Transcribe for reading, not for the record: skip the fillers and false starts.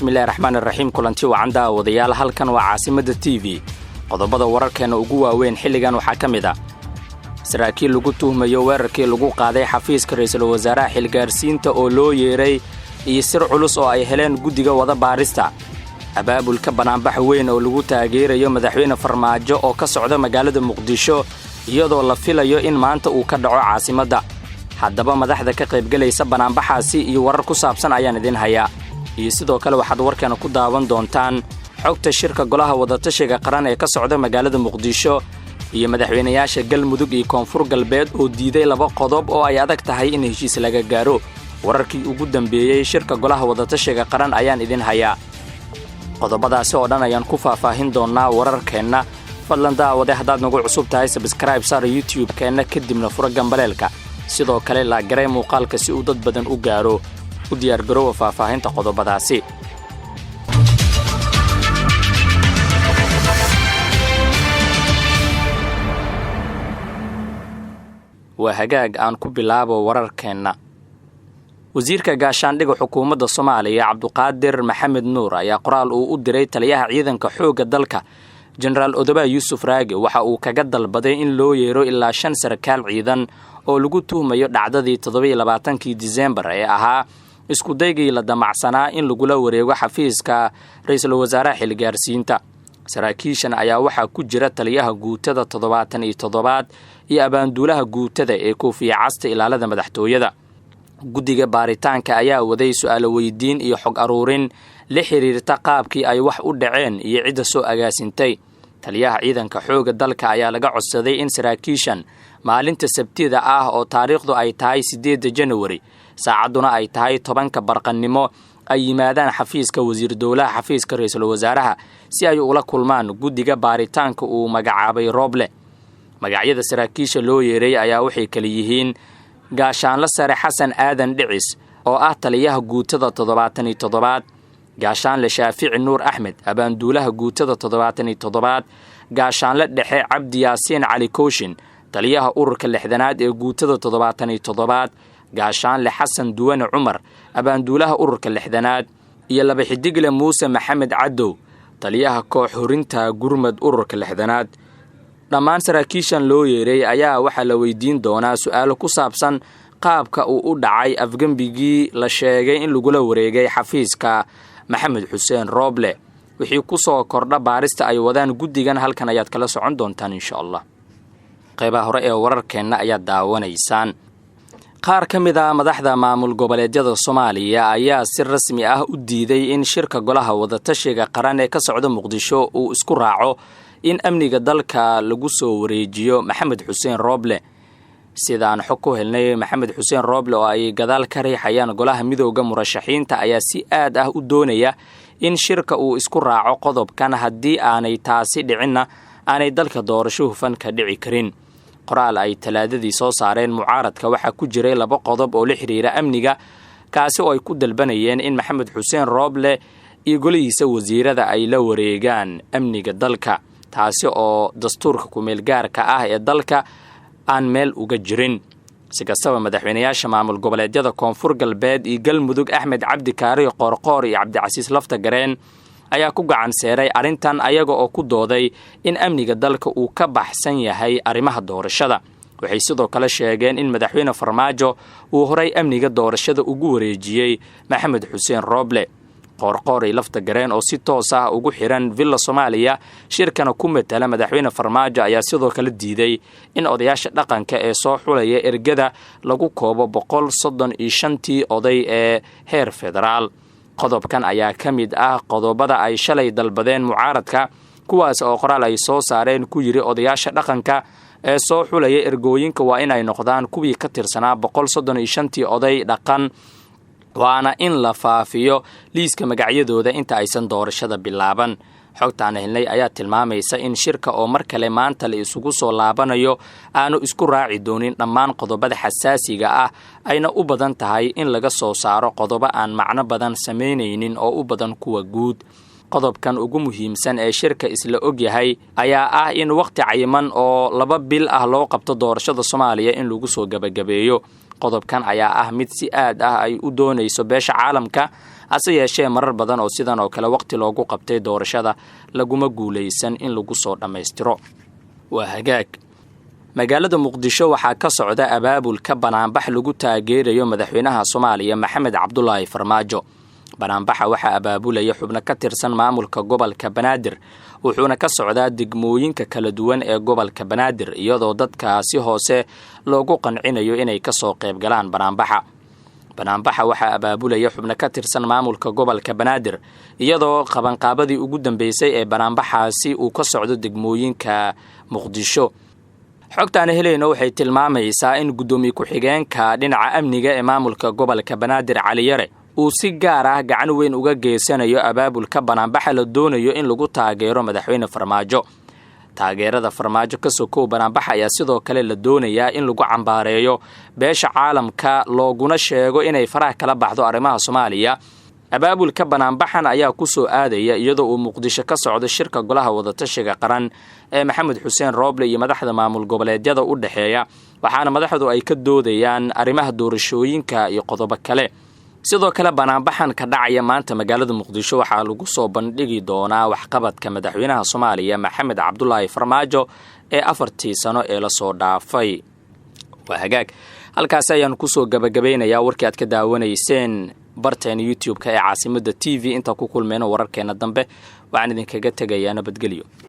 bismillaahir rahmaanir rahiim kulanti wacanda wadayaal halkan waa caasimada TV qodobada wararkeena ugu waaweyn xilligan waxa kamid ah saraakiil lagu tuhmayo weerarkii lagu qaaday xafiiska ra'iisul wasaaraha xilgaarsiinta oo loo yeeray iyo sir culus oo ay heleen gudiga wada baarista abaabulka banaanbax weyn oo lagu taageerayo madaxweyne Farmaajo oo ka socda magaalada Muqdisho iyadoo la filayo in maanta uu ka dhaco caasimada haddaba madaxda ka qaybgalaysa banaanbaxaasi iyo warar ku saabsan ayaan idin hayaa iyo sidoo kale waxaad warkeena ku daawan doontaan xogta shirka golaha wadatashiga qaran ee ka socda magaalada Muqdisho iyo madaxweynayaasha Galmudug iyo Koonfur Galbeed oo diiday laba qodob oo ay adag tahay in heshiis laga gaaro wararkii ugu dambeeyay shirka golaha wadatashiga qaran ayaan idin hayaa qodobadaasi oo dhan ayaan ku faahfaahin doonaa wararkeena fadlan daawade haddaad nagu cusub tahay subscribe saar YouTube-keena kadibna fura gambaleelka sidoo kale la garay muuqaalka si uu dad badan u gaaro u diyaar garoow faahfaahinta qodobadaasi waa hagaag aan ku bilaabo wararkeena wasiirka gaashaandhigga xukuumadda Soomaaliya Cabduqaadir Maxamed Nuur ayaa qoraal uu u diray taliyaha ciidanka xoogga dalka General Odoba Yusuf Raage waxa uu kaga dalbaday in loo yeero ilaa 5 sarkaal ciidan oo lagu tuhmayo dhacdadii 27 December ee ahaa isku daygii la damacsanaa in lagu la wareego xafiiska ra'iisul wasaaraha xilgaarsiinta saraakiishan ayaa waxa ku jira taliyaha guutada 77 iyo abaanduulaha guutada ee Koofiya Casta ilaalada madaxtooyada gudiga baaritaanka ayaa waday su'aalo weydiin iyo xog aruurin la xiriirta qaabkii ay wax u dhaceen iyo cid soo agaasintay taliyaha ciidanka xoogga dalka ayaa laga codsaday in saraakiishan maalinta Sabtida ah oo taariikhdu ay tahay 8 January saacaduna ay tahay 10 barqanimo ay yimaadaan xafiiska wasiir dowlaha xafiiska ra'iisul wasaaraha si ay ula kulmaan gudiga baaritaanka uu magacaabay Roble magacyada saraakiisha loo yeeray ayaa waxay kala yihiin gaashaanle sare Xasan Aadan Dhicis oo ah taliyaha guutada 77 gaashaanle Shaafici Nuur Axmed abaanduulaha guutada 77 gaashaanle dhexe Cabdi Yaasiin Cali Kooshin taliyaha ururka 6aad ee guutada 77 gaashaanle Xasan Duwane Cumar abaanduulaha ururka 6aad iyo laba xidigle Muuse Maxamed Cadow taliyaha koox horinta gurmad ururka 6aad dhammaan saraakiishan loo yeeray ayaa waxa la weydiin doonaa su'aalo ku saabsan qaabka uu u dhacay afgambigii la sheegay in lagu la wareegay xafiiska Maxamed Xuseen Roble wixii ku soo kordha baarista ay wadaan gudigan halkan ayaad kala socon doontaan insha Allah qaybaha hore ee wararkeena ayaa daawanaysaan qaar ka mid ah madaxda maamul goboleedyada Soomaaliya ayaa si rasmi ah u diiday in shirka golaha wadatashiga qaran ee ka socda Muqdisho uu isku raaco in amniga dalka lagu soo wareejiyo Maxamed Xuseen Roble sidaan xog ku helnay Maxamed Xuseen Roble oo ay gadaal ka riixayaan golaha midowga murashaxiinta ayaa si aad ah u doonaya in shirka uu isku raaco qodobkan haddii aanay taasi dhicinna aanay dalka doorasho hufan ka dhici karin qoraal ay talaadadii soo saareen mucaaradka waxa ku jiray laba qodob oo la xiriira amniga kaasi oo ay ku dalbanayeen in Maxamed Xuseen Roble iyo golihiisa wasiirada ay la wareegaan amniga dalka taasi oo dastuurka ku meel gaarka ah ee dalka aan meel uga jirin si kastaba madaxweynayaasha maamul goboleedyada Koonfur Galbeed iyo Galmudug Axmed Cabdi Kaari Qorqoor iyo Cabdicasiis Laftagareen ayaa ku gacan seeray arintan ayaga oo ku dooday in amniga dalka uu ka baxsan yahay arimaha doorashada waxay sidoo kale sheegeen in madaxweyne Farmaajo uu horay amniga doorashada ugu wareejiyay Maxamed Xuseen Roble Qorqoor iyo Laftagareen oo si toos ah ugu xiran Villa Soomaaliya shirkana ku metela madaxweyne Farmaajo ayaa sidoo kale diiday in odayaasha dhaqanka ee soo xulaya ergada lagu koobo 135 oday ee heer federaal qodobkan ayaa ka mid ah qodobada ay shalay dalbadeen mucaaradka kuwaas oo qoraal ay soo saareen ku yiri odayaasha dhaqanka ee soo xulaya ergooyinka waa in ay noqdaan kuwii ka tirsanaa 135 oday dhaqan waana in la faafiyo liiska magacyadooda inta aysan doorashada bilaaban xogtaan helnay ayaa tilmaamaysa in shirka oo mar kale maanta la isugu soo laabanayo aanu isku raaci doonin dhammaan qodobada xasaasiga ah ayna u badan tahay in laga soo saaro qodobo aan macno badan sameynaynin oo u badan kuwa guud qodobkan ugu muhiimsan ee shirka isla og yahay ayaa ah in waqti cayiman oo 2 bil ah loo qabto doorashada Soomaaliya in lagu soo gabagabeeyo qodobkan ayaa ah mid si aad ah ay u doonayso beesha caalamka hase yeeshee marar badan oo sidan oo kale waqti loogu qabtay doorashada laguma guulaysan in lagu soo dhammaystiro. waa hagaag magaalada Muqdisho waxaa ka socda abaabulka banaanbax lagu taageerayo madaxweynaha Soomaaliya Maxamed Cabdullaahi Farmaajo. banaanbaxa waxaa abaabulaya xubno ka tirsan maamulka gobolka Banaadir wuxuuna ka socdaa degmooyinka kala duwan ee gobolka Banaadir iyadoo dadkaasi hoose loogu qancinayo inay ka soo qayb galaan banaanbaxa. banaanbaxa waxaa abaabulaya xubno ka tirsan maamulka gobolka Banaadir iyadoo qabanqaabadii ugu dambeysay ee banaanbaxaasi uu ka socdo degmooyinka Muqdisho. xogtaan helayno waxay tilmaamaysaa in gudoomiye ku-xigeenka dhinaca amniga ee maamulka gobolka Banaadir Cali Yare uu si gaar ah gacan weyn uga geysanayo abaabulka banaanbaxa la doonayo in lagu taageero madaxweyne Farmaajo. taageerada Farmaajo ka soo banaanbaxa ayaa sidoo kale la doonayaa in lagu cambaareeyo beesha caalamka looguna sheego inay faraha kala baxdo arrimaha Soomaaliya. abaabulka banaanbaxan ayaa ku soo aadaya iyadoo uu Muqdisho ka socdo shirka golaha wadatashiga qaran ee Maxamed Xuseen Rooble iyo madaxda maamul goboleedyada u dhaxeeya waxaana madaxdu ay ka doodayaan arrimaha doorashooyinka iyo qodobo kale. sidoo kale banaanbaxan ka dhacaya maanta magaalada Muqdisho waxaa lagu soo bandhigi doonaa waxqabadka madaxweynaha Soomaaliya Maxamed Cabdullaahi Farmaajo ee 4 sano ee la soo dhaafay. waa hagaag halkaas ayaan ku soo gabagabeynayaa warkii aad ka daawanayseen barteen YouTube-ka ee Caasimada TV inta ku kulmeen wararkeena dambe waxaan idinkaga tagayaa nabadgelyo.